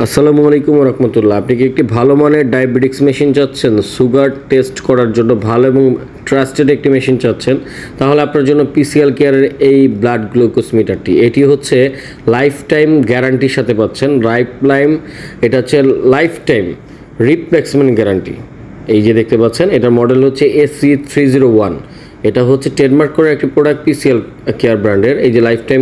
আসসালামু আলাইকুম রহমতুল্লাহ। আপনি কি একটি ভালো মানের ডায়াবেটিক্স মেশিন চাচ্ছেন, সুগার টেস্ট করার জন্য ভালো এবং ট্রাস্টেড একটি মেশিন চাচ্ছেন, তাহলে আপনার জন্য পিসিএল কেয়ারের এই ব্লাড গ্লুকোজ মিটারটি, এটি হচ্ছে লাইফ টাইম গ্যারান্টির সাথে পাচ্ছেন। এটা হচ্ছে লাইফ টাইম রিপ্লেসমেন্ট গ্যারান্টি। এই যে দেখতে পাচ্ছেন, এটার মডেল হচ্ছে AC301। এটা হচ্ছে ট্রেডমার্ক করে একটি প্রোডাক্ট পিসিএল কেয়ার ব্র্যান্ডের। এই যে লাইফ টাইম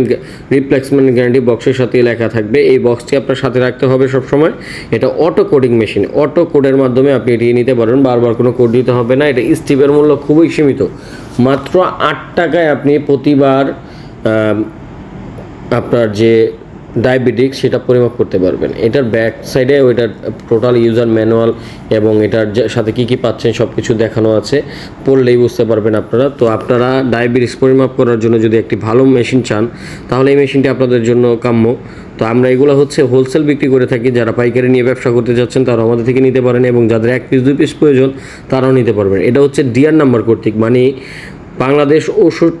রিপ্লেসমেন্ট গ্যারান্টি বক্সের সাথে লেখা থাকবে। এই বক্সটি আপনার সাথে রাখতে হবে সবসময়। এটা অটো কোডিং মেশিন, অটো কোডের মাধ্যমে আপনি এটি নিতে পারবেন, বারবার কোনো কোড দিতে হবে না। এটা স্টিপের মূল্য খুবই সীমিত, মাত্র 8 টাকায় আপনি প্রতিবার আপনার যে ডায়াবেটিক্স সেটা পরিমাপ করতে পারবেন। এটার ব্যাক সাইডে ওইটার টোটাল ইউজার ম্যানুয়াল এবং এটার সাথে কী কী পাচ্ছেন সব কিছু দেখানো আছে, পড়লেই বুঝতে পারবেন আপনারা। তো আপনারা ডায়াবেটিক্স পরিমাপ করার জন্য যদি একটি ভালো মেশিন চান, তাহলে এই মেশিনটি আপনাদের জন্য কাম্য। তো আমরা এগুলো হচ্ছে হোলসেল বিক্রি করে থাকি। যারা পাইকারি নিয়ে ব্যবসা করতে যাচ্ছেন তারা আমাদের থেকে নিতে পারেন, এবং যাদের 1 পিস 2 পিস প্রয়োজন তারাও নিতে পারবেন। এটা হচ্ছে ডিআর নাম্বার কর্তৃক, মানে বাংলাদেশ ঔষধ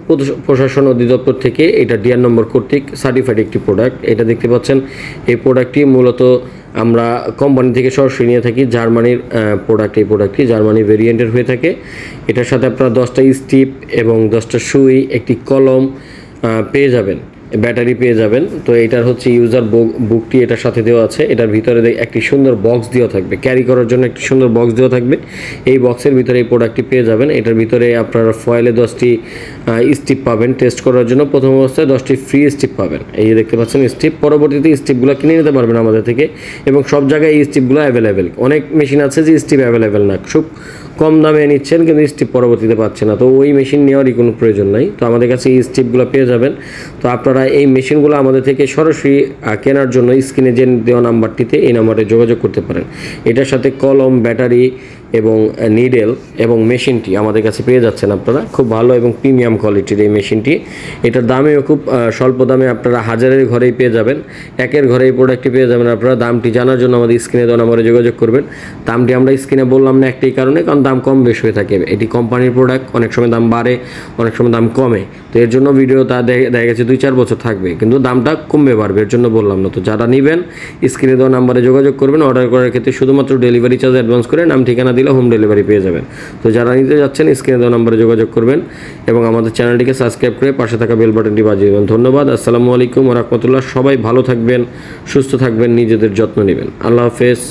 প্রশাসন অধিদপ্তর থেকে এটা ডিআর নম্বর কর্তৃক সার্টিফাইড একটি প্রোডাক্ট। এটা দেখতে পাচ্ছেন, এই প্রোডাক্টটি মূলত আমরা কোম্পানি থেকে সরাসরি নিয়ে থাকি। জার্মানির প্রোডাক্ট, এই প্রোডাক্টটি জার্মানি ভেরিয়েন্টের হয়ে থাকে। এটার সাথে আপনারা 10টা স্টিপ এবং 10টা সুই, একটি কলম পেয়ে যাবেন, ব্যাটারি পেয়ে যাবেন। তো এটার হচ্ছে ইউজার বুকটি এটার সাথে দেওয়া আছে। এটার ভিতরে একটি সুন্দর বক্স দেওয়া থাকবে, ক্যারি করার জন্য একটি সুন্দর বক্স দেওয়া থাকবে। এই বক্সের ভিতরে এই প্রোডাক্টটি পেয়ে যাবেন। এটার ভিতরে আপনারা ফয়েলে 10টি স্টিপ পাবেন টেস্ট করার জন্য। প্রথম অবস্থায় 10টি ফ্রি স্টিপ পাবেন। এই যে দেখতে পাচ্ছেন স্টিপ। পরবর্তীতে স্টিপগুলো কিনে নিতে পারবেন আমাদের থেকে, এবং সব জায়গায় এই স্টিপগুলো অ্যাভেলেবেল। অনেক মেশিন আছে যে স্টিপ অ্যাভেলেবেল না, খুব কম দামে নিচ্ছেন কিন্তু স্টিপ পরবর্তীতে পাচ্ছে না। তো ওই মেশিন নেওয়ারই কোনো প্রয়োজন নাই। তো আমাদের কাছে এই স্টিপগুলো পেয়ে যাবেন। তো আপনারা এই মেশিনগুলো আমাদের থেকে সরাসরি কেনার জন্য স্ক্রিনে যে দেওয়া নাম্বারটিতে, এই নাম্বারে যোগাযোগ করতে পারেন। এটার সাথে কলম, ব্যাটারি এবং নিডেল এবং মেশিনটি আমাদের কাছে পেয়ে যাচ্ছেন আপনারা। খুব ভালো এবং প্রিমিয়াম কোয়ালিটির এই মেশিনটি। এটার দামেও খুব স্বল্প দামে আপনারা হাজারের ঘরেই পেয়ে যাবেন, একের ঘরে এই প্রোডাক্টটি পেয়ে যাবেন। আপনারা দামটি জানার জন্য আমাদের স্ক্রিনে দেওয়া নাম্বারে যোগাযোগ করবেন। দামটি আমরা স্ক্রিনে বললাম না একটাই কারণে, কারণ দাম কম বেশ হয়ে থাকে। এটি কোম্পানির প্রোডাক্ট, অনেক সময় দাম বাড়ে, অনেক সময় দাম কমে। তো এর জন্য ভিডিওটা দেখা গেছে 2-4 বছর থাকবে, কিন্তু দামটা কমবে বাড়বে, এর জন্য বললাম না। তো যারা নেবেন স্ক্রিনে দেওয়া নাম্বারে যোগাযোগ করবেন। অর্ডার করার ক্ষেত্রে শুধুমাত্র ডেলিভারি চার্জ অ্যাডভান্স করে নাম ঠিকানা দিলে হোম ডেলিভারি পেয়ে যাবেন। তো যারা নিতে যাচ্ছেন স্ক্রিনে দেওয়া নাম্বারে যোগাযোগ করবেন, এবং আমাদের চ্যানেলটিকে সাবস্ক্রাইব করে পাশে থাকা বেল বাটনটি বাজিয়ে দেবেন। ধন্যবাদ। আসসালামু আলাইকুম ওয়া রাহমাতুল্লাহ। সবাই ভালো থাকবেন, সুস্থ থাকবেন, নিজেদের যত্ন নেবেন। আল্লাহ হাফেজ।